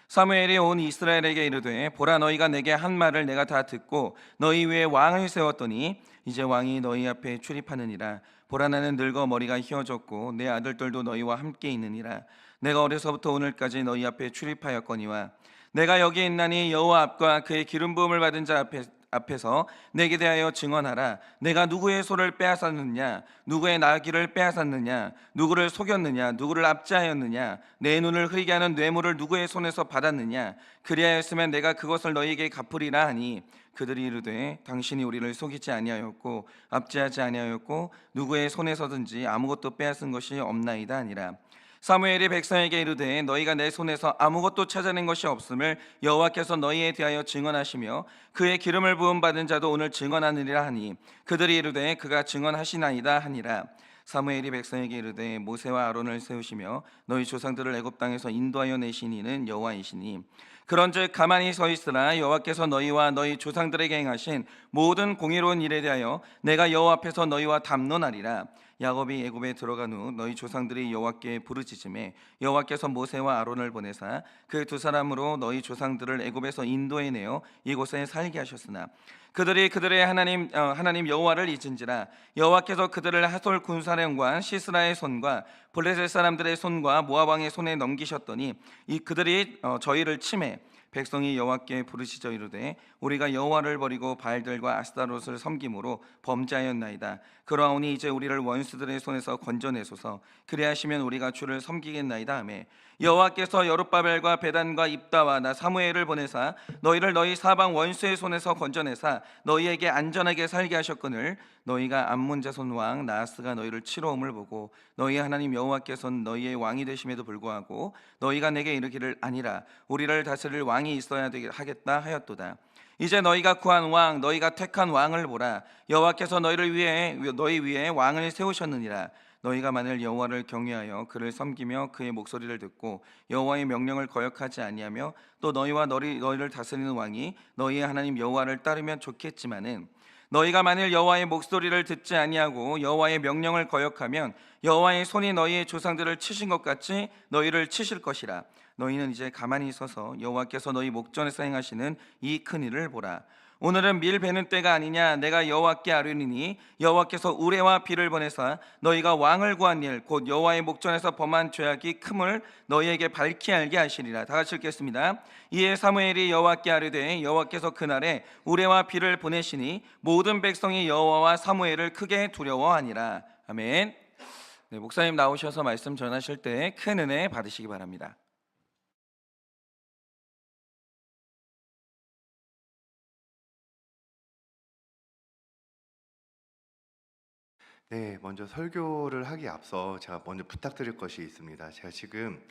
사무엘이 온 이스라엘에게 이르되 보라 너희가 내게 한 말을 내가 다 듣고 너희 위에 왕을 세웠더니 이제 왕이 너희 앞에 출입하느니라. 보라 나는 늙어 머리가 휘어졌고 내 아들들도 너희와 함께 있느니라. 내가 어려서부터 오늘까지 너희 앞에 출입하였거니와 내가 여기 있나니 여호와 앞과 그의 기름 부음을 받은 자 앞에서 내게 대하여 증언하라. 내가 누구의 소를 빼앗았느냐, 누구의 나귀를 빼앗았느냐, 누구를 속였느냐, 누구를 압제하였느냐, 내 눈을 흐리게 하는 뇌물을 누구의 손에서 받았느냐. 그리하였으면 내가 그것을 너희에게 갚으리라 하니 그들이 이르되 당신이 우리를 속이지 아니하였고 압제하지 아니하였고 누구의 손에서든지 아무것도 빼앗은 것이 없나이다 하니라. 사무엘이 백성에게 이르되 너희가 내 손에서 아무것도 찾아낸 것이 없음을 여호와께서 너희에 대하여 증언하시며 그의 기름을 부음 받은 자도 오늘 증언하느니라 하니 그들이 이르되 그가 증언하시나이다 하니라. 사무엘이 백성에게 이르되 모세와 아론을 세우시며 너희 조상들을 애굽 땅에서 인도하여 내신 이는 여호와이시니 그런즉 가만히 서 있으라. 여호와께서 너희와 너희 조상들에게 행하신 모든 공의로운 일에 대하여 내가 여호와 앞에서 너희와 담론하리라. 야곱이 애굽에 들어간 후 너희 조상들이 여호와께 부르짖음에 여호와께서 모세와 아론을 보내사 그 두 사람으로 너희 조상들을 애굽에서 인도해 내어 이곳에 살게 하셨으나 그들이 그들의 하나님 여호와를 잊은지라. 여호와께서 그들을 하솔 군사령관 시스라의 손과 블레셋 사람들의 손과 모압 왕의 손에 넘기셨더니 그들이 저희를 치매 백성이 여호와께 부르짖어 이르되 우리가 여호와를 버리고 바알들과 아스타롯을 섬김으로 범죄하였나이다. 그러하오니 이제 우리를 원수들의 손에서 건져내소서. 그리하시면 우리가 주를 섬기겠나이다 하매 여호와께서 여룹바벨과 베단과 입다와 나 사무엘을 보내사 너희를 너희 사방 원수의 손에서 건져내사 너희에게 안전하게 살게 하셨거늘 너희가 암몬 자손 왕 나하스가 너희를 치러옴을 보고 너희 하나님 여호와께서는 너희의 왕이 되심에도 불구하고 너희가 내게 이르기를 아니라 우리를 다스릴 왕이 있어야 하겠다 하였도다. 이제 너희가 구한 왕 너희가 택한 왕을 보라. 여호와께서 너희 위에 왕을 세우셨느니라. 너희가 만일 여호와를 경외하여 그를 섬기며 그의 목소리를 듣고 여호와의 명령을 거역하지 아니하며 또 너희와 너희를 다스리는 왕이 너희의 하나님 여호와를 따르면 좋겠지만은 너희가 만일 여호와의 목소리를 듣지 아니하고 여호와의 명령을 거역하면 여호와의 손이 너희의 조상들을 치신 것 같이 너희를 치실 것이라. 너희는 이제 가만히 서서 여호와께서 너희 목전에서 행하시는 이 큰 일을 보라. 오늘은 밀 베는 때가 아니냐. 내가 여호와께 아뢰니니 여호와께서 우레와 비를 보내사 너희가 왕을 구한 일 곧 여호와의 목전에서 범한 죄악이 큼을 너희에게 밝히 알게 하시리라. 다 같이 읽겠습니다. 이에 사무엘이 여호와께 아뢰되 여호와께서 그날에 우레와 비를 보내시니 모든 백성이 여호와와 사무엘을 크게 두려워하니라. 아멘. 네, 목사님 나오셔서 말씀 전하실 때 큰 은혜 받으시기 바랍니다. 네, 먼저 설교를 하기에 앞서 제가 먼저 부탁드릴 것이 있습니다. 제가 지금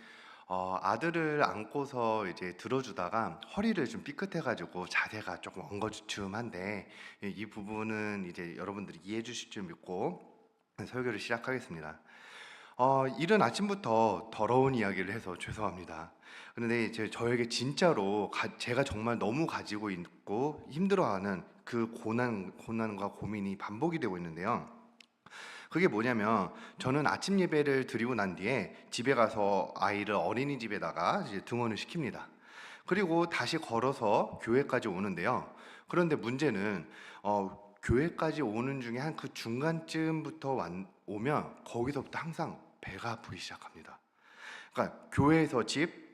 아들을 안고서 이제 들어주다가 허리를 좀 삐끗해가지고 자세가 조금 엉거주춤한데 이 부분은 이제 여러분들이 이해해 주실 줄 믿고 설교를 시작하겠습니다. 이른 아침부터 더러운 이야기를 해서 죄송합니다. 그런데 저에게 진짜로 제가 정말 너무 가지고 있고 힘들어하는 그 고난과 고민이 반복이 되고 있는데요. 그게 뭐냐면 저는 아침 예배를 드리고 난 뒤에 집에 가서 아이를 어린이집에다가 이제 등원을 시킵니다. 그리고 다시 걸어서 교회까지 오는데요. 그런데 문제는 교회까지 오는 중에 한 그 중간쯤부터 오면 거기서부터 항상 배가 아프기 시작합니다. 그러니까 교회에서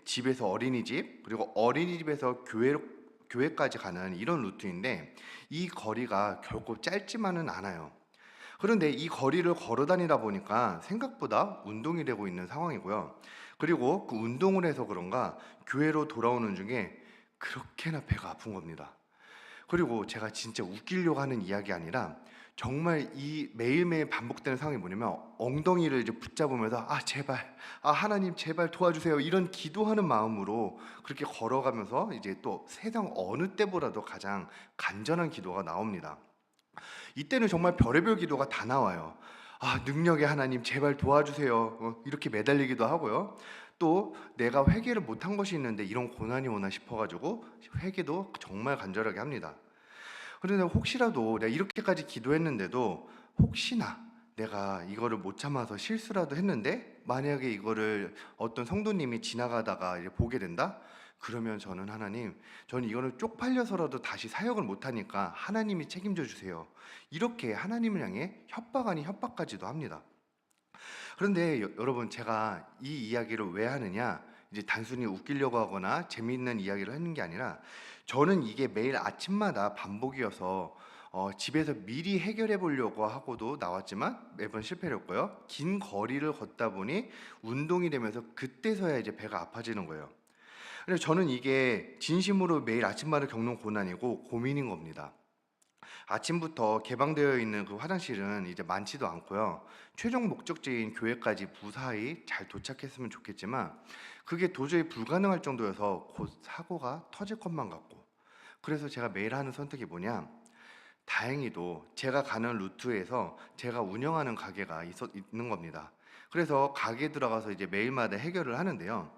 집에서 어린이집, 그리고 어린이집에서 교회까지 가는 이런 루트인데 이 거리가 결코 짧지만은 않아요. 그런데 이 거리를 걸어 다니다 보니까 생각보다 운동이 되고 있는 상황이고요. 그리고 그 운동을 해서 그런가 교회로 돌아오는 중에 그렇게나 배가 아픈 겁니다. 그리고 제가 진짜 웃기려고 하는 이야기 아니라 정말 이 매일매일 반복되는 상황이 뭐냐면 엉덩이를 이제 붙잡으면서 제발 하나님 제발 도와주세요 이런 기도하는 마음으로 그렇게 걸어가면서 이제 또 세상 어느 때보다도 가장 간절한 기도가 나옵니다. 이때는 정말 별의별 기도가 다 나와요. 능력의 하나님 제발 도와주세요 이렇게 매달리기도 하고요. 또 내가 회개를 못한 것이 있는데 이런 고난이 오나 싶어가지고 회개도 정말 간절하게 합니다. 그런데 혹시라도 내가 이렇게까지 기도했는데도 혹시나 내가 이거를 못 참아서 실수라도 했는데 만약에 이거를 어떤 성도님이 지나가다가 이제 보게 된다? 그러면 저는 하나님, 저는 이거를 쪽팔려서라도 다시 사역을 못 하니까 하나님이 책임져 주세요. 이렇게 하나님을 향해 협박 아닌 협박까지도 합니다. 그런데 여러분, 제가 이 이야기를 왜 하느냐? 이제 단순히 웃기려고 하거나 재미있는 이야기를 하는 게 아니라, 저는 이게 매일 아침마다 반복이어서 집에서 미리 해결해 보려고 하고도 나왔지만 매번 실패를 했고요. 긴 거리를 걷다 보니 운동이 되면서 그때서야 이제 배가 아파지는 거예요. 근데 저는 이게 진심으로 매일 아침마다 겪는 고난이고 고민인 겁니다. 아침부터 개방되어 있는 그 화장실은 이제 많지도 않고요. 최종 목적지인 교회까지 무사히 잘 도착했으면 좋겠지만 그게 도저히 불가능할 정도여서 곧 사고가 터질 것만 같고, 그래서 제가 매일 하는 선택이 뭐냐? 다행히도 제가 가는 루트에서 제가 운영하는 가게가 있는 겁니다. 그래서 가게에 들어가서 이제 매일마다 해결을 하는데요.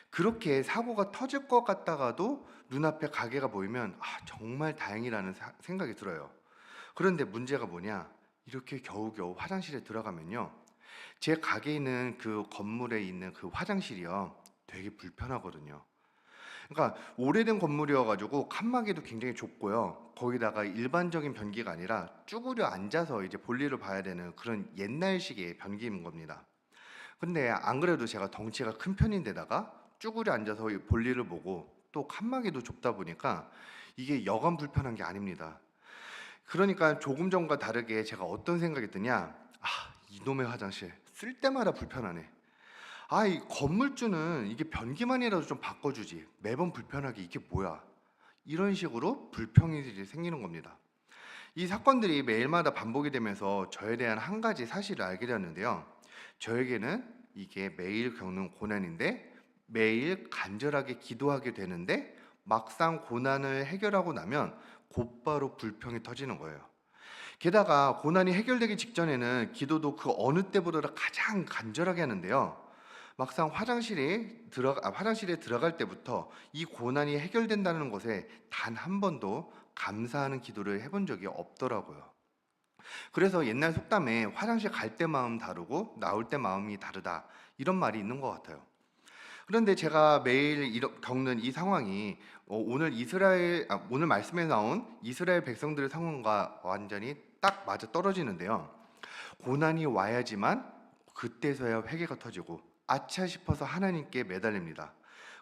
그렇게 사고가 터질 것 같다가도 눈앞에 가게가 보이면 정말 다행이라는 생각이 들어요. 그런데 문제가 뭐냐? 이렇게 겨우겨우 화장실에 들어가면요, 제 가게에 있는 그 건물에 있는 그 화장실이요, 되게 불편하거든요. 그러니까 오래된 건물이어가지고 칸막이도 굉장히 좁고요. 거기다가 일반적인 변기가 아니라 쭈그려 앉아서 이제 볼일을 봐야 되는 그런 옛날식의 변기인 겁니다. 근데 안 그래도 제가 덩치가 큰 편인데다가 쭈그려 앉아서 이 볼일을 보고 또 칸막이도 좁다 보니까 이게 여간 불편한 게 아닙니다. 그러니까 조금 전과 다르게 제가 어떤 생각이 드냐? 이놈의 화장실 쓸 때마다 불편하네. 이 건물주는 이게 변기만이라도 좀 바꿔주지, 매번 불편하게 이게 뭐야? 이런 식으로 불평이 이제 생기는 겁니다. 이 사건들이 매일마다 반복이 되면서 저에 대한 한 가지 사실을 알게 되었는데요. 저에게는 이게 매일 겪는 고난인데, 매일 간절하게 기도하게 되는데 막상 고난을 해결하고 나면 곧바로 불평이 터지는 거예요. 게다가 고난이 해결되기 직전에는 기도도 그 어느 때보다 가장 간절하게 하는데요. 막상 화장실에 들어갈 때부터 이 고난이 해결된다는 것에 단 한 번도 감사하는 기도를 해본 적이 없더라고요. 그래서 옛날 속담에 화장실 갈 때 마음 다르고 나올 때 마음이 다르다, 이런 말이 있는 것 같아요. 그런데 제가 매일 겪는 이 상황이 오늘 말씀에 나온 이스라엘 백성들의 상황과 완전히 딱 맞아 떨어지는데요. 고난이 와야지만 그때서야 회개가 터지고 아차 싶어서 하나님께 매달립니다.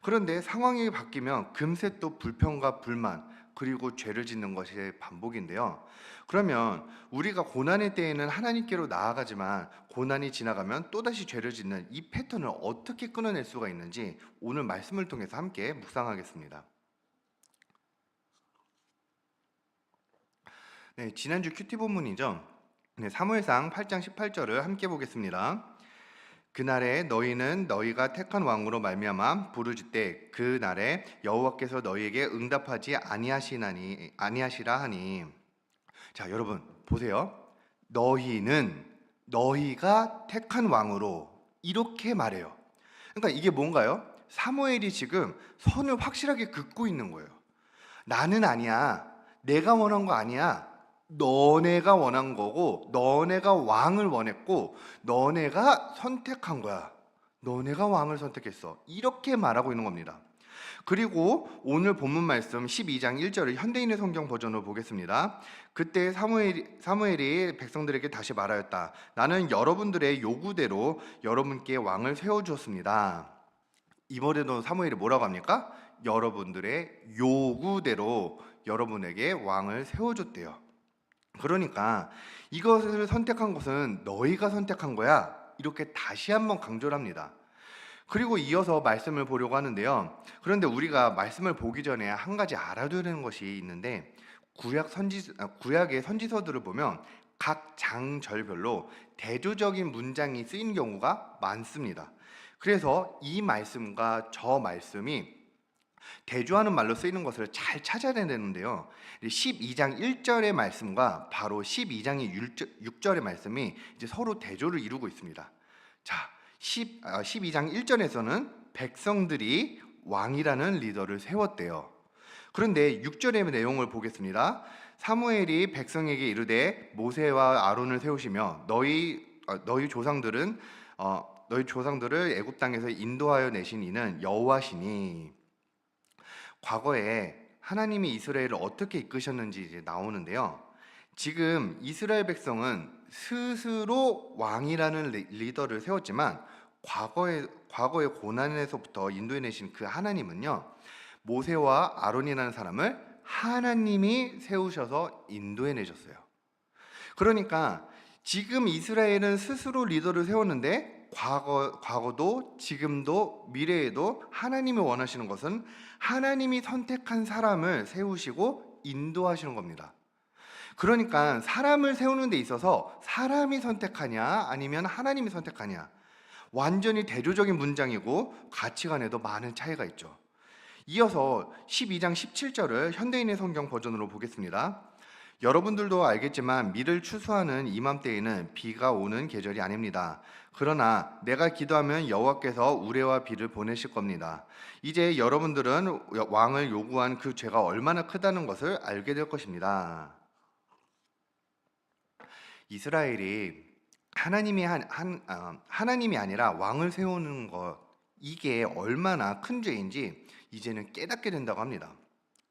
그런데 상황이 바뀌면 금세 또 불평과 불만, 그리고 죄를 짓는 것이 반복인데요. 그러면 우리가 고난의 때에는 하나님께로 나아가지만 고난이 지나가면 또다시 죄를 짓는 이 패턴을 어떻게 끊어낼 수가 있는지 오늘 말씀을 통해서 함께 묵상하겠습니다. 네, 지난주 큐티 본문이죠. 네, 사무엘상 8장 18절을 함께 보겠습니다. 그날에 너희는 너희가 택한 왕으로 말미암아 부르짖되 그날에 여호와께서 너희에게 응답하지 아니하시라 하니. 자, 여러분 보세요. 너희가 택한 왕으로, 이렇게 말해요. 그러니까 이게 뭔가요? 사무엘이 지금 선을 확실하게 긋고 있는 거예요. 나는 아니야, 내가 원한 거 아니야, 너네가 원한 거고, 너네가 왕을 원했고, 너네가 선택한 거야. 너네가 왕을 선택했어. 이렇게 말하고 있는 겁니다. 그리고 오늘 본문 말씀 12장 1절을 현대인의 성경 버전으로 보겠습니다. 그때 사무엘이 백성들에게 다시 말하였다. 나는 여러분들의 요구대로 여러분께 왕을 세워주었습니다. 이번에도 사무엘이 뭐라고 합니까? 여러분들의 요구대로 여러분에게 왕을 세워줬대요. 그러니까 이것을 선택한 것은 너희가 선택한 거야, 이렇게 다시 한번 강조를 합니다. 그리고 이어서 말씀을 보려고 하는데요. 그런데 우리가 말씀을 보기 전에 한 가지 알아둬야 되는 것이 있는데, 구약의 선지서들을 보면 각 장절별로 대조적인 문장이 쓰이는 경우가 많습니다. 그래서 이 말씀과 저 말씀이 대조하는 말로 쓰이는 것을 잘 찾아야 되는데요. 12장 1절의 말씀과 바로 12장 6절의 말씀이 이제 서로 대조를 이루고 있습니다. 자, 12장 1절에서는 백성들이 왕이라는 리더를 세웠대요. 그런데 6절의 내용을 보겠습니다. 사무엘이 백성에게 이르되 모세와 아론을 세우시며 너희 너희 조상들을 애굽 땅에서 인도하여 내신 이는 여호와시니. 과거에 하나님이 이스라엘을 어떻게 이끄셨는지 이제 나오는데요. 지금 이스라엘 백성은 스스로 왕이라는 리더를 세웠지만 과거의 고난에서부터 인도해 내신 그 하나님은요, 모세와 아론이라는 사람을 하나님이 세우셔서 인도해 내셨어요. 그러니까 지금 이스라엘은 스스로 리더를 세웠는데 과거도 지금도 미래에도 하나님이 원하시는 것은 하나님이 선택한 사람을 세우시고 인도하시는 겁니다. 그러니까 사람을 세우는 데 있어서 사람이 선택하냐 아니면 하나님이 선택하냐, 완전히 대조적인 문장이고 가치관에도 많은 차이가 있죠. 이어서 12장 17절을 현대인의 성경 버전으로 보겠습니다. 여러분들도 알겠지만 밀을 추수하는 이맘때에는 비가 오는 계절이 아닙니다. 그러나 내가 기도하면 여호와께서 우레와 비를 보내실 겁니다. 이제 여러분들은 왕을 요구한 그 죄가 얼마나 크다는 것을 알게 될 것입니다. 이스라엘이 하나님이 아니라 왕을 세우는 것, 이게 얼마나 큰 죄인지 이제는 깨닫게 된다고 합니다.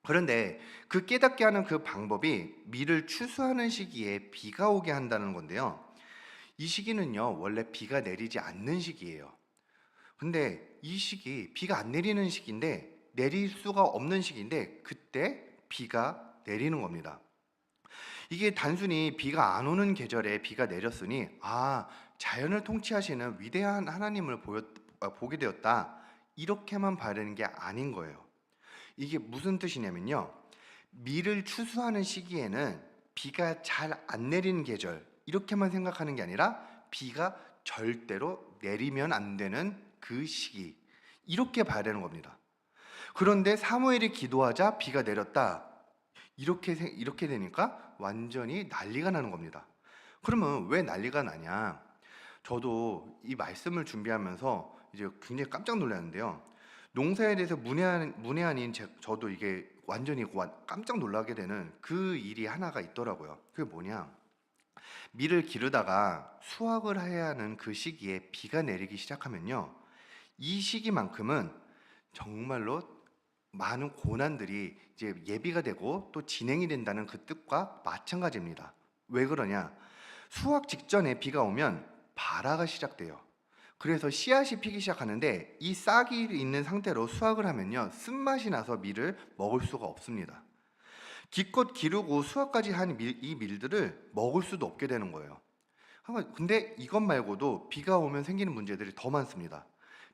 그런데 그 깨닫게 하는 그 방법이 밀을 추수하는 시기에 비가 오게 한다는 건데요. 이 시기는요, 원래 비가 내리지 않는 시기예요. 근데 이 시기, 비가 안 내리는 시기인데, 내릴 수가 없는 시기인데 그때 비가 내리는 겁니다. 이게 단순히 비가 안 오는 계절에 비가 내렸으니 자연을 통치하시는 위대한 하나님을 보게 되었다, 이렇게만 봐야 되는 게 아닌 거예요. 이게 무슨 뜻이냐면요, 밀을 추수하는 시기에는 비가 잘 안 내리는 계절, 이렇게만 생각하는 게 아니라 비가 절대로 내리면 안 되는 그 시기, 이렇게 봐야 되는 겁니다. 그런데 사무엘이 기도하자 비가 내렸다, 이렇게 되니까 완전히 난리가 나는 겁니다. 그러면 왜 난리가 나냐? 저도 이 말씀을 준비하면서 이제 굉장히 깜짝 놀랐는데요. 농사에 대해서 문외한인 저도 이게 완전히 깜짝 놀라게 되는 그 일이 하나가 있더라고요. 그게 뭐냐? 밀을 기르다가 수확을 해야 하는 그 시기에 비가 내리기 시작하면요, 이 시기만큼은 정말로 많은 고난들이 이제 예비가 되고 또 진행이 된다는 그 뜻과 마찬가지입니다. 왜 그러냐? 수확 직전에 비가 오면 발화가 시작돼요. 그래서 씨앗이 피기 시작하는데 이 싹이 있는 상태로 수확을 하면요, 쓴맛이 나서 밀을 먹을 수가 없습니다. 기껏 기르고 수확까지 한 이 밀들을 먹을 수도 없게 되는 거예요. 근데 이것 말고도 비가 오면 생기는 문제들이 더 많습니다.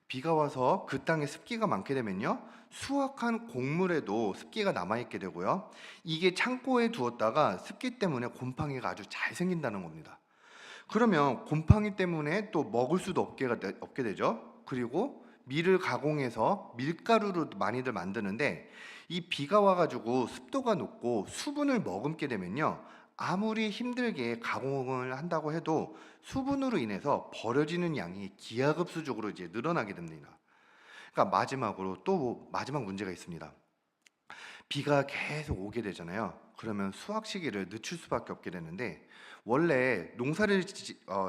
비가 와서 그 땅에 습기가 많게 되면요, 수확한 곡물에도 습기가 남아있게 되고요, 이게 창고에 두었다가 습기 때문에 곰팡이가 아주 잘 생긴다는 겁니다. 그러면 곰팡이 때문에 또 먹을 수도 없게 되죠. 그리고 밀을 가공해서 밀가루로 많이들 만드는데, 이 비가 와가지고 습도가 높고 수분을 머금게 되면요, 아무리 힘들게 가공을 한다고 해도 수분으로 인해서 버려지는 양이 기하급수적으로 이제 늘어나게 됩니다. 그러니까 마지막 문제가 있습니다. 비가 계속 오게 되잖아요. 그러면 수확 시기를 늦출 수밖에 없게 되는데, 원래 농사를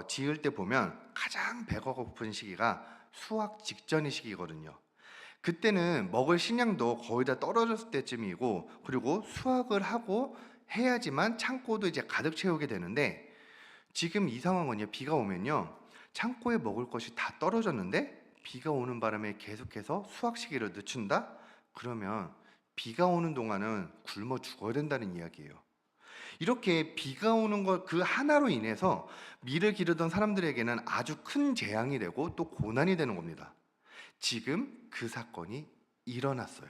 지을 때 보면 가장 배가 고픈 시기가 수확 직전의 시기거든요. 그때는 먹을 식량도 거의 다 떨어졌을 때쯤이고, 그리고 수확을 하고 해야지만 창고도 이제 가득 채우게 되는데, 지금 이 상황은요, 비가 오면요, 창고에 먹을 것이 다 떨어졌는데 비가 오는 바람에 계속해서 수확 시기를 늦춘다? 그러면 비가 오는 동안은 굶어 죽어야 된다는 이야기예요. 이렇게 비가 오는 것 그 하나로 인해서 밀을 기르던 사람들에게는 아주 큰 재앙이 되고 또 고난이 되는 겁니다. 지금 그 사건이 일어났어요.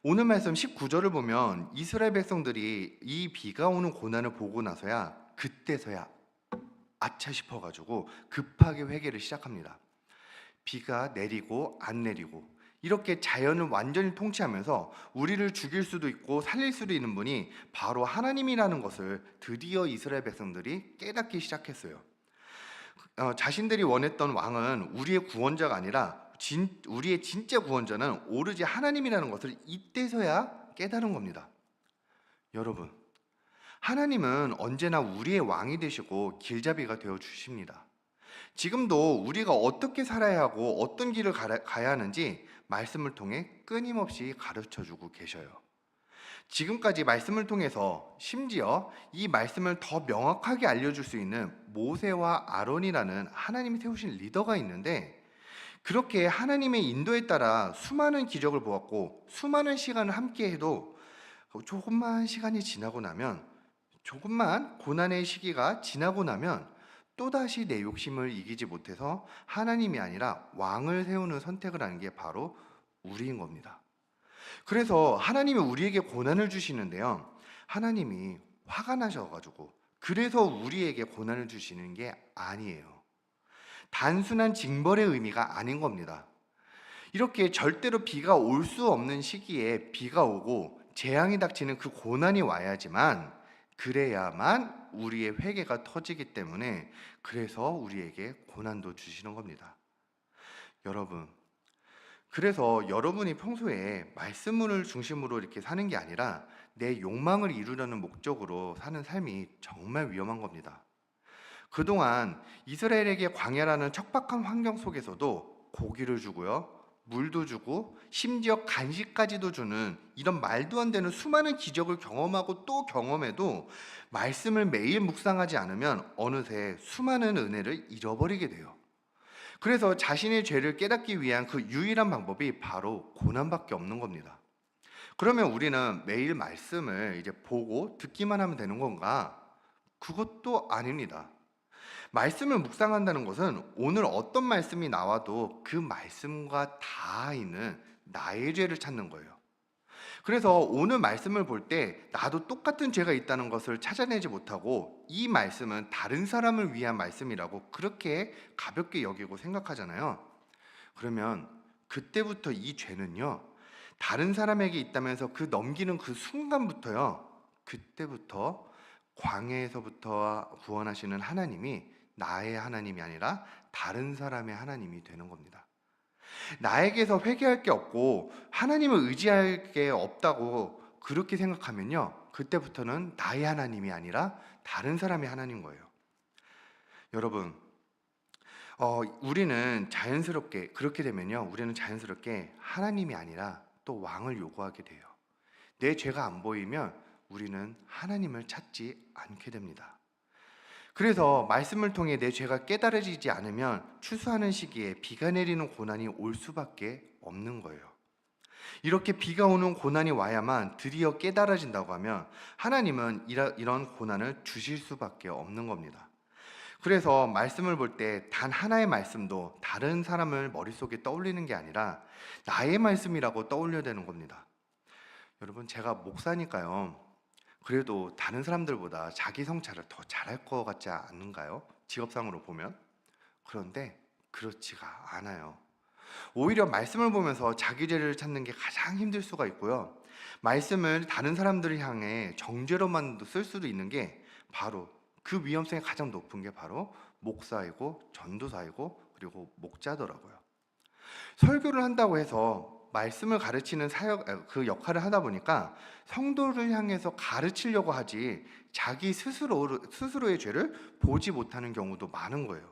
오늘 말씀 19절을 보면 이스라엘 백성들이 이 비가 오는 고난을 보고 나서야, 그때서야 아차 싶어가지고 급하게 회개를 시작합니다. 비가 내리고 안 내리고 이렇게 자연을 완전히 통치하면서 우리를 죽일 수도 있고 살릴 수도 있는 분이 바로 하나님이라는 것을 드디어 이스라엘 백성들이 깨닫기 시작했어요. 자신들이 원했던 왕은 우리의 구원자가 아니라 우리의 진짜 구원자는 오로지 하나님이라는 것을 이때서야 깨달은 겁니다. 여러분, 하나님은 언제나 우리의 왕이 되시고 길잡이가 되어 주십니다. 지금도 우리가 어떻게 살아야 하고 어떤 길을 가야 하는지 말씀을 통해 끊임없이 가르쳐 주고 계셔요. 지금까지 말씀을 통해서 심지어 이 말씀을 더 명확하게 알려줄 수 있는 모세와 아론이라는 하나님이 세우신 리더가 있는데, 그렇게 하나님의 인도에 따라 수많은 기적을 보았고 수많은 시간을 함께 해도 조금만 시간이 지나고 나면, 조금만 고난의 시기가 지나고 나면 또다시 내 욕심을 이기지 못해서 하나님이 아니라 왕을 세우는 선택을 하는 게 바로 우리인 겁니다. 그래서 하나님이 우리에게 고난을 주시는데요, 하나님이 화가 나셔가지고 그래서 우리에게 고난을 주시는 게 아니에요. 단순한 징벌의 의미가 아닌 겁니다. 이렇게 절대로 비가 올 수 없는 시기에 비가 오고 재앙이 닥치는 그 고난이 와야지만, 그래야만 우리의 회개가 터지기 때문에, 그래서 우리에게 고난도 주시는 겁니다. 여러분, 그래서 여러분이 평소에 말씀을 중심으로 이렇게 사는 게 아니라 내 욕망을 이루려는 목적으로 사는 삶이 정말 위험한 겁니다. 그동안 이스라엘에게 광야라는 척박한 환경 속에서도 고기를 주고요, 물도 주고 심지어 간식까지도 주는 이런 말도 안 되는 수많은 기적을 경험하고 또 경험해도 말씀을 매일 묵상하지 않으면 어느새 수많은 은혜를 잃어버리게 돼요. 그래서 자신의 죄를 깨닫기 위한 그 유일한 방법이 바로 고난밖에 없는 겁니다. 그러면 우리는 매일 말씀을 이제 보고 듣기만 하면 되는 건가? 그것도 아닙니다. 말씀을 묵상한다는 것은 오늘 어떤 말씀이 나와도 그 말씀과 다 있는 나의 죄를 찾는 거예요. 그래서 오늘 말씀을 볼 때 나도 똑같은 죄가 있다는 것을 찾아내지 못하고 이 말씀은 다른 사람을 위한 말씀이라고 그렇게 가볍게 여기고 생각하잖아요. 그러면 그때부터 이 죄는요, 다른 사람에게 있다면서 그 넘기는 그 순간부터요, 그때부터 광야에서부터 구원하시는 하나님이 나의 하나님이 아니라 다른 사람의 하나님이 되는 겁니다. 나에게서 회개할 게 없고 하나님을 의지할 게 없다고 그렇게 생각하면요, 그때부터는 나의 하나님이 아니라 다른 사람의 하나님인 거예요. 여러분, 우리는 자연스럽게 그렇게 되면요, 우리는 자연스럽게 하나님이 아니라 또 왕을 요구하게 돼요. 내 죄가 안 보이면 우리는 하나님을 찾지 않게 됩니다. 그래서 말씀을 통해 내 죄가 깨달아지지 않으면 추수하는 시기에 비가 내리는 고난이 올 수밖에 없는 거예요. 이렇게 비가 오는 고난이 와야만 드디어 깨달아진다고 하면 하나님은 이런 고난을 주실 수밖에 없는 겁니다. 그래서 말씀을 볼 때 단 하나의 말씀도 다른 사람을 머릿속에 떠올리는 게 아니라 나의 말씀이라고 떠올려야 되는 겁니다. 여러분, 제가 목사니까요, 그래도 다른 사람들보다 자기 성찰을 더 잘할 것 같지 않은가요? 직업상으로 보면. 그런데 그렇지가 않아요. 오히려 말씀을 보면서 자기 죄를 찾는 게 가장 힘들 수가 있고요, 말씀을 다른 사람들을 향해 정죄로만 쓸 수도 있는 게 바로 그 위험성이 가장 높은 게 바로 목사이고 전도사이고 그리고 목자더라고요. 설교를 한다고 해서 말씀을 가르치는 그 역할을 하다 보니까 성도를 향해서 가르치려고 하지 자기 스스로의 죄를 보지 못하는 경우도 많은 거예요.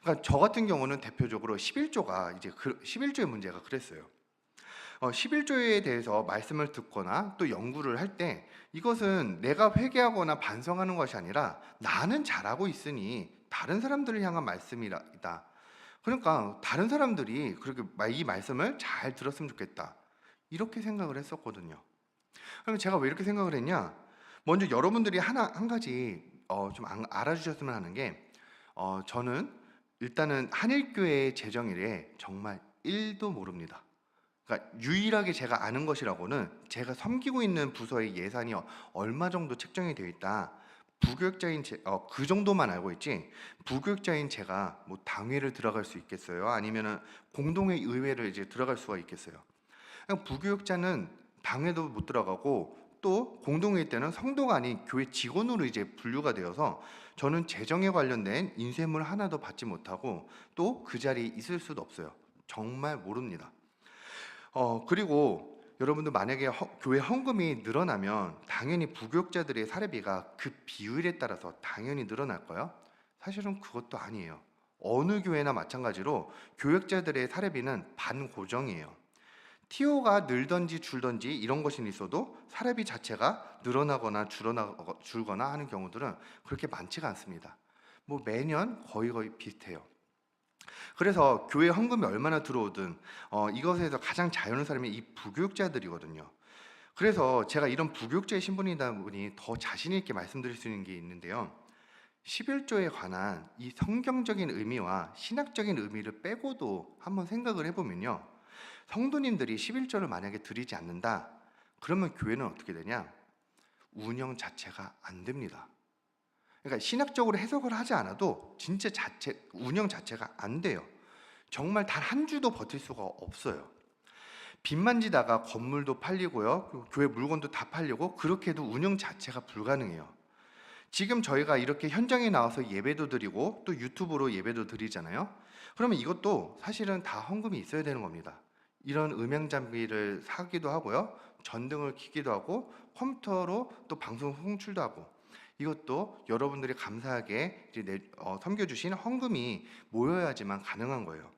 그러니까 저 같은 경우는 대표적으로 11조가 이제 11조의 문제가 그랬어요. 11조에 대해서 말씀을 듣거나 또 연구를 할 때 이것은 내가 회개하거나 반성하는 것이 아니라 나는 잘하고 있으니 다른 사람들을 향한 말씀이다. 그러니까 다른 사람들이 그렇게 이 말씀을 잘 들었으면 좋겠다, 이렇게 생각을 했었거든요. 그럼 제가 왜 이렇게 생각을 했냐? 먼저 여러분들이 한 가지 좀 알아주셨으면 하는 게, 저는 일단은 한일교회의 재정일에 정말 1도 모릅니다. 그러니까 유일하게 제가 아는 것이라고는 제가 섬기고 있는 부서의 예산이 얼마 정도 책정이 되어 있다, 부교육자인 그 정도만 알고 있지, 부교육자인 제가 뭐 당회를 들어갈 수 있겠어요? 아니면은 공동회 의회를 이제 들어갈 수가 있겠어요? 그냥 부교육자는 당회도 못 들어가고 또 공동회 때는 성도가 아닌 교회 직원으로 이제 분류가 되어서 저는 재정에 관련된 인쇄물 하나도 받지 못하고 또 그 자리에 있을 수도 없어요. 정말 모릅니다. 그리고 여러분들 만약에 교회 헌금이 늘어나면 당연히 부교육자들의 사례비가 그 비율에 따라서 당연히 늘어날까요? 사실은 그것도 아니에요. 어느 교회나 마찬가지로 교육자들의 사례비는 반고정이에요. 티오가 늘든지 줄든지 이런 것이 있어도 사례비 자체가 늘어나거나 줄거나 하는 경우들은 그렇게 많지가 않습니다. 뭐 매년 거의 비슷해요. 그래서 교회 헌금이 얼마나 들어오든 이것에서 가장 자유로운 사람이 이 부교육자들이거든요. 그래서 제가 이런 부교육자의 신분이다 보니 더 자신 있게 말씀드릴 수 있는 게 있는데요. 11조에 관한 이 성경적인 의미와 신학적인 의미를 빼고도 한번 생각을 해보면요. 성도님들이 11조를 만약에 드리지 않는다. 그러면 교회는 어떻게 되냐? 운영 자체가 안 됩니다. 그러니까 신학적으로 해석을 하지 않아도 진짜 운영 자체가 안 돼요. 정말 단 한 주도 버틸 수가 없어요. 빚만 지다가 건물도 팔리고요. 그리고 교회 물건도 다 팔리고 그렇게 해도 운영 자체가 불가능해요. 지금 저희가 이렇게 현장에 나와서 예배도 드리고 또 유튜브로 예배도 드리잖아요. 그러면 이것도 사실은 다 헌금이 있어야 되는 겁니다. 이런 음향 장비를 사기도 하고요. 전등을 켜기도 하고 컴퓨터로 또 방송 송출도 하고 이것도 여러분들이 감사하게 섬겨주신 헌금이 모여야지만 가능한 거예요.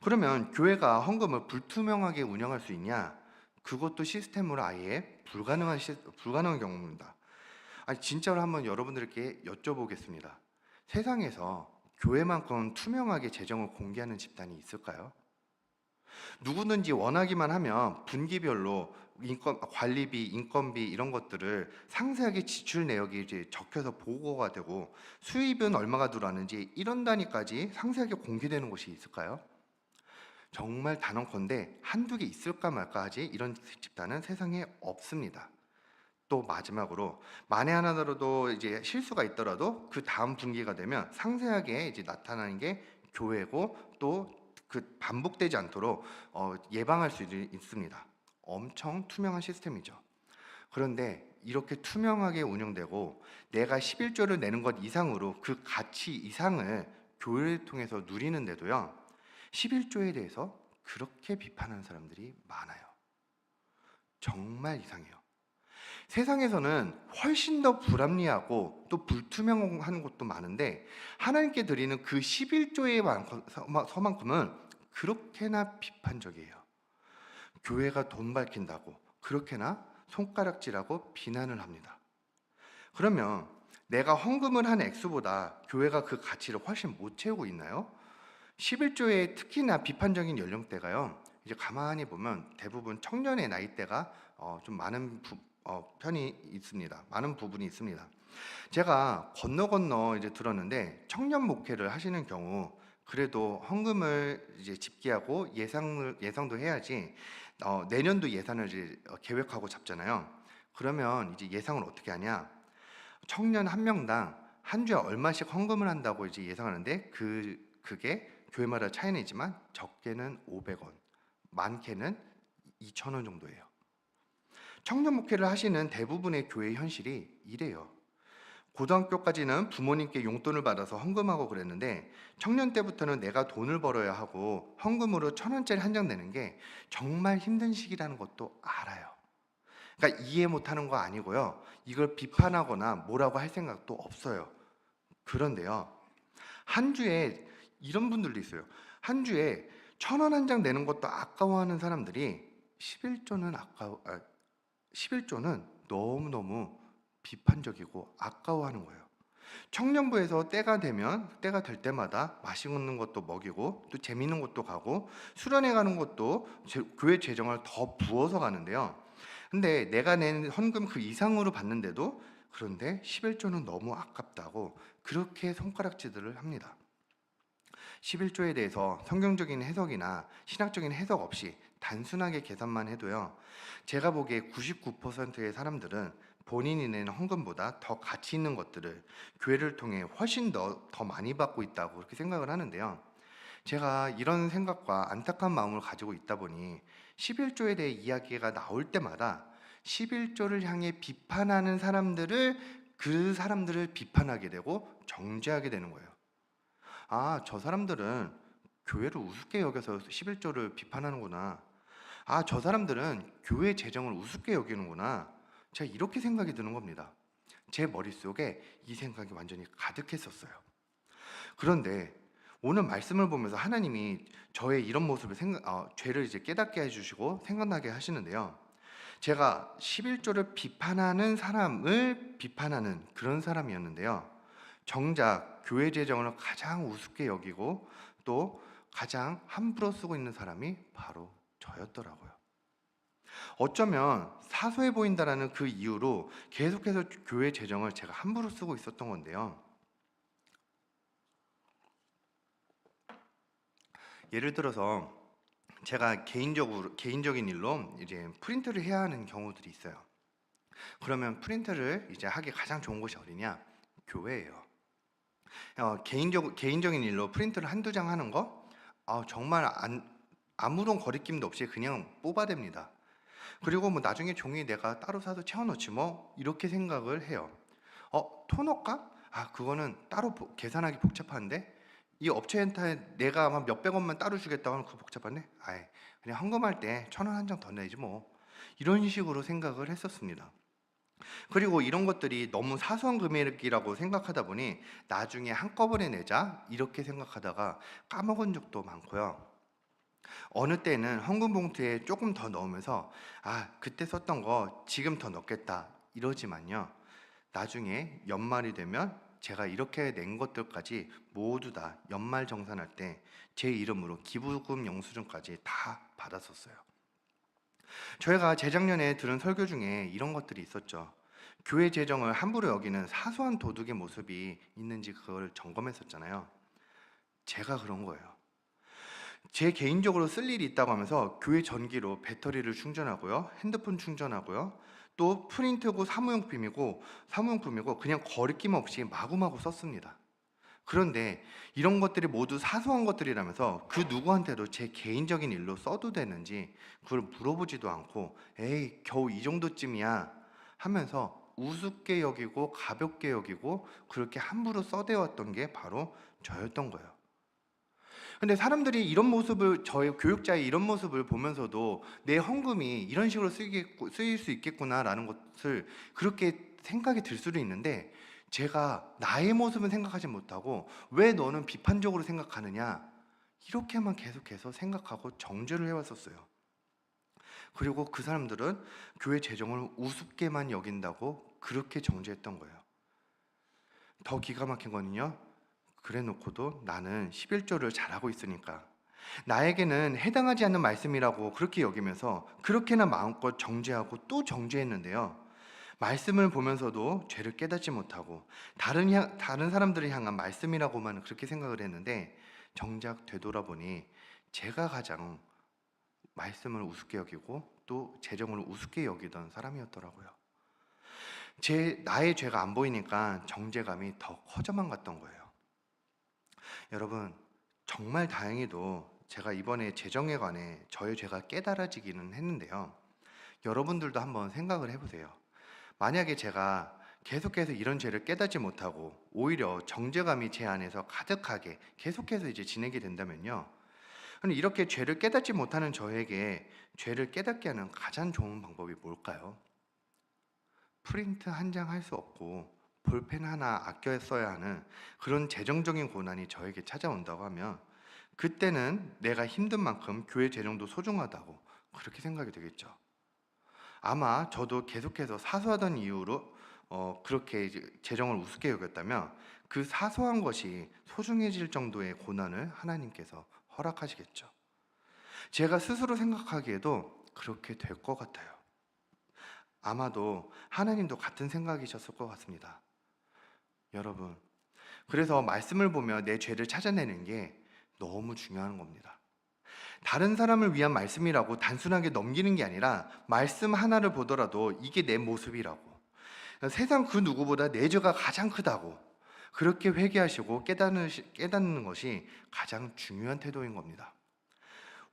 그러면 교회가 헌금을 불투명하게 운영할 수 있냐? 그것도 시스템으로 아예 불가능한 경우입니다. 아니 진짜로 한번 여러분들께 여쭤보겠습니다. 세상에서 교회만큼 투명하게 재정을 공개하는 집단이 있을까요? 누구든지 원하기만 하면 분기별로 관리비, 인건비 이런 것들을 상세하게 지출 내역이 이제 적혀서 보고가 되고 수입은 얼마가 들어왔는지 이런 단위까지 상세하게 공개되는 곳이 있을까요? 정말 단언컨대 한두 개 있을까 말까 하지 이런 집단은 세상에 없습니다. 또 마지막으로 만에 하나라도 이제 실수가 있더라도 그 다음 분기가 되면 상세하게 이제 나타나는 게 교회고 또 그 반복되지 않도록 예방할 수 있습니다. 엄청 투명한 시스템이죠. 그런데 이렇게 투명하게 운영되고 내가 11조를 내는 것 이상으로 그 가치 이상을 교회를 통해서 누리는데도요. 11조에 대해서 그렇게 비판하는 사람들이 많아요. 정말 이상해요. 세상에서는 훨씬 더 불합리하고 또 불투명한 것도 많은데 하나님께 드리는 그 11조의 서만큼은 그렇게나 비판적이에요. 교회가 돈 밝힌다고 그렇게나 손가락질하고 비난을 합니다. 그러면 내가 헌금을 한 액수보다 교회가 그 가치를 훨씬 못 채우고 있나요? 11조의 특히나 비판적인 연령대가요. 이제 가만히 보면 대부분 청년의 나이대가 좀 많은 편이 있습니다. 많은 부분이 있습니다. 제가 건너 이제 들었는데 청년 목회를 하시는 경우 그래도 헌금을 이제 집계하고 예상도 해야지 내년도 예산을 이제 계획하고 잡잖아요. 그러면 이제 예상을 어떻게 하냐? 청년 한 명당 한 주에 얼마씩 헌금을 한다고 이제 예상하는데 그게 교회마다 차이는 있지만 적게는 500원, 많게는 2,000원 정도예요. 청년 목회를 하시는 대부분의 교회 현실이 이래요. 고등학교까지는 부모님께 용돈을 받아서 헌금하고 그랬는데 청년 때부터는 내가 돈을 벌어야 하고 헌금으로 1,000원짜리 한 장 내는 게 정말 힘든 시기라는 것도 알아요. 그러니까 이해 못하는 거 아니고요. 이걸 비판하거나 뭐라고 할 생각도 없어요. 그런데요. 한 주에 이런 분들도 있어요. 한 주에 1,000원 한 장 내는 것도 아까워하는 사람들이 11조는 너무너무 비판적이고 아까워하는 거예요. 청년부에서 때가 될 때마다 맛있는 것도 먹이고 또 재미있는 것도 가고 수련회 가는 것도 교회 재정을 더 부어서 가는데요. 근데 내가 낸 헌금 그 이상으로 받는데도 그런데 11조는 너무 아깝다고 그렇게 손가락질을 합니다. 11조에 대해서 성경적인 해석이나 신학적인 해석 없이 단순하게 계산만 해도요. 제가 보기에 99%의 사람들은 본인이 내는 헌금보다 더 가치 있는 것들을 교회를 통해 훨씬 더 많이 받고 있다고 그렇게 생각을 하는데요. 제가 이런 생각과 안타까운 마음을 가지고 있다 보니 11조에 대해 이야기가 나올 때마다 11조를 향해 비판하는 그 사람들을 비판하게 되고 정죄하게 되는 거예요. 아, 저 사람들은 교회를 우습게 여겨서 11조를 비판하는구나. 아, 저 사람들은 교회 재정을 우습게 여기는구나. 제가 이렇게 생각이 드는 겁니다. 제 머릿속에 이 생각이 완전히 가득했었어요. 그런데 오늘 말씀을 보면서 하나님이 저의 이런 모습을 죄를 이제 깨닫게 해주시고 생각나게 하시는데요. 제가 11조를 비판하는 사람을 비판하는 그런 사람이었는데요. 정작 교회 재정을 가장 우습게 여기고 또 가장 함부로 쓰고 있는 사람이 바로 저였더라고요. 어쩌면 사소해 보인다라는 그 이유로 계속해서 교회 재정을 제가 함부로 쓰고 있었던 건데요. 예를 들어서 제가 개인적인 일로 이제 프린트를 해야 하는 경우들이 있어요. 그러면 프린트를 이제 하기 가장 좋은 곳이 어디냐? 교회예요. 개인적인 일로 프린트를 한두 장 하는 거 정말 아무런 거리낌도 없이 그냥 뽑아댑니다. 그리고 뭐 나중에 종이 내가 따로 사서 채워넣지 뭐 이렇게 생각을 해요. 토너값? 그거는 따로 계산하기 복잡한데 이 업체한테 내가 아마 몇백 원만 따로 주겠다고 하면 그거 복잡한데 그냥 헌금할 때 1,000원 한 장 더 내지 뭐 이런 식으로 생각을 했었습니다. 그리고 이런 것들이 너무 사소한 금액이라고 생각하다 보니 나중에 한꺼번에 내자 이렇게 생각하다가 까먹은 적도 많고요. 어느 때는 헌금 봉투에 조금 더 넣으면서 그때 썼던 거 지금 더 넣겠다 이러지만요. 나중에 연말이 되면 제가 이렇게 낸 것들까지 모두 다 연말 정산할 때 제 이름으로 기부금 영수증까지 다 받았었어요. 저희가 재작년에 들은 설교 중에 이런 것들이 있었죠. 교회 재정을 함부로 여기는 사소한 도둑의 모습이 있는지 그걸 점검했었잖아요. 제가 그런 거예요. 제 개인적으로 쓸 일이 있다고 하면서 교회 전기로 배터리를 충전하고요, 핸드폰 충전하고요, 또 프린트고 사무용품이고 그냥 거리낌 없이 마구마구 썼습니다. 그런데 이런 것들이 모두 사소한 것들이라면서 그 누구한테도 제 개인적인 일로 써도 되는지 그걸 물어보지도 않고 에이 겨우 이 정도쯤이야 하면서 우습게 여기고 가볍게 여기고 그렇게 함부로 써대왔던 게 바로 저였던 거예요. 근데 사람들이 이런 모습을, 저의 교육자의 이런 모습을 보면서도 내 헌금이 이런 식으로 쓰일 수 있겠구나라는 것을 그렇게 생각이 들 수도 있는데, 제가 나의 모습은 생각하지 못하고 왜 너는 비판적으로 생각하느냐 이렇게만 계속해서 생각하고 정죄를 해왔었어요. 그리고 그 사람들은 교회 재정을 우습게만 여긴다고 그렇게 정죄했던 거예요. 더 기가 막힌 거는요, 그래 놓고도 나는 11조를 잘하고 있으니까 나에게는 해당하지 않는 말씀이라고 그렇게 여기면서 그렇게나 마음껏 정죄하고 또 정죄했는데요. 말씀을 보면서도 죄를 깨닫지 못하고 다른 사람들을 향한 말씀이라고만 그렇게 생각을 했는데, 정작 되돌아보니 제가 가장 말씀을 우습게 여기고 또 재정을 우습게 여기던 사람이었더라고요. 나의 죄가 안 보이니까 정죄감이 더 커져만 갔던 거예요. 여러분, 정말 다행히도 제가 이번에 재정에 관해 저의 죄가 깨달아지기는 했는데요. 여러분들도 한번 생각을 해보세요. 만약에 제가 계속해서 이런 죄를 깨닫지 못하고 오히려 정죄감이 제 안에서 가득하게 계속해서 이제 지내게 된다면요. 근데 이렇게 죄를 깨닫지 못하는 저에게 죄를 깨닫게 하는 가장 좋은 방법이 뭘까요? 프린트 한 장 할 수 없고 볼펜 하나 아껴 써야 하는 그런 재정적인 고난이 저에게 찾아온다고 하면, 그때는 내가 힘든 만큼 교회 재정도 소중하다고 그렇게 생각이 되겠죠. 아마 저도 계속해서 사소하던 이유로 그렇게 이제 재정을 우습게 여겼다면 그 사소한 것이 소중해질 정도의 고난을 하나님께서 허락하시겠죠. 제가 스스로 생각하기에도 그렇게 될 것 같아요. 아마도 하나님도 같은 생각이셨을 것 같습니다. 여러분, 그래서 말씀을 보며 내 죄를 찾아내는 게 너무 중요한 겁니다. 다른 사람을 위한 말씀이라고 단순하게 넘기는 게 아니라 말씀 하나를 보더라도 이게 내 모습이라고, 세상 그 누구보다 내 죄가 가장 크다고 그렇게 회개하시고 깨닫는 것이 가장 중요한 태도인 겁니다.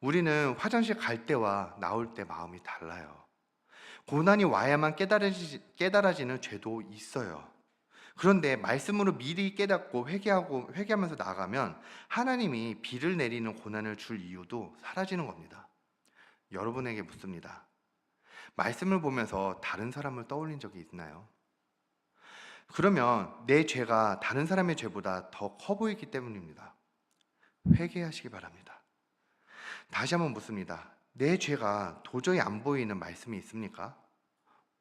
우리는 화장실 갈 때와 나올 때 마음이 달라요. 고난이 와야만 깨달아지는 죄도 있어요. 그런데 말씀으로 미리 깨닫고 회개하면서 나아가면 하나님이 비를 내리는 고난을 줄 이유도 사라지는 겁니다. 여러분에게 묻습니다. 말씀을 보면서 다른 사람을 떠올린 적이 있나요? 그러면 내 죄가 다른 사람의 죄보다 더 커 보이기 때문입니다. 회개하시기 바랍니다. 다시 한번 묻습니다. 내 죄가 도저히 안 보이는 말씀이 있습니까?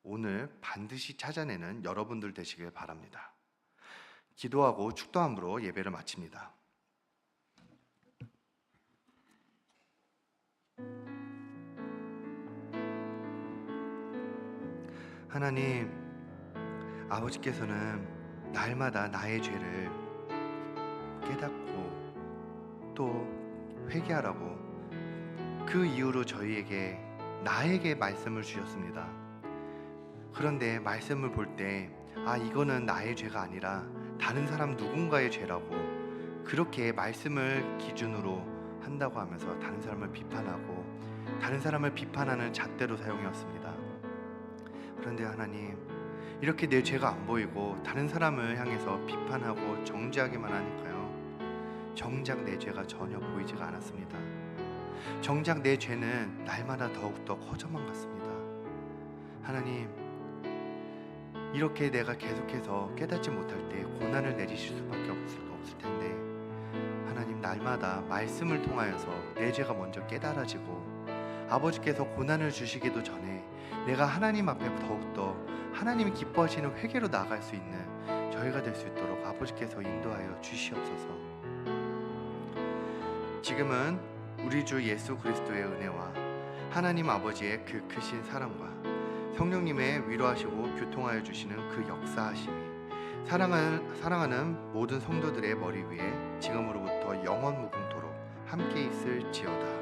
오늘 반드시 찾아내는 여러분들 되시길 바랍니다. 기도하고 축도함으로 예배를 마칩니다. 하나님, 아버지께서는 날마다 나의 죄를 깨닫고 또 회개하라고 그 이유로 저희에게 나에게 말씀을 주셨습니다. 그런데 말씀을 볼 때 이거는 나의 죄가 아니라 다른 사람 누군가의 죄라고 그렇게 말씀을 기준으로 한다고 하면서 다른 사람을 비판하고 다른 사람을 비판하는 잣대로 사용해왔습니다. 그런데 하나님, 이렇게 내 죄가 안 보이고 다른 사람을 향해서 비판하고 정죄하기만 하니까요, 정작 내 죄가 전혀 보이지가 않았습니다. 정작 내 죄는 날마다 더욱더 커져만 갔습니다. 하나님, 이렇게 내가 계속해서 깨닫지 못할 때 고난을 내리실 수밖에 없을 텐데, 하나님, 날마다 말씀을 통하여서 내 죄가 먼저 깨달아지고 아버지께서 고난을 주시기도 전에 내가 하나님 앞에 더욱더 하나님이 기뻐하시는 회개로 나아갈 수 있는 저희가 될 수 있도록 아버지께서 인도하여 주시옵소서. 지금은 우리 주 예수 그리스도의 은혜와 하나님 아버지의 그 크신 사랑과 성령님의 위로하시고 교통하여 주시는 그 역사하심이 사랑하는 모든 성도들의 머리 위에 지금으로부터 영원 무궁토록 함께 있을지어다.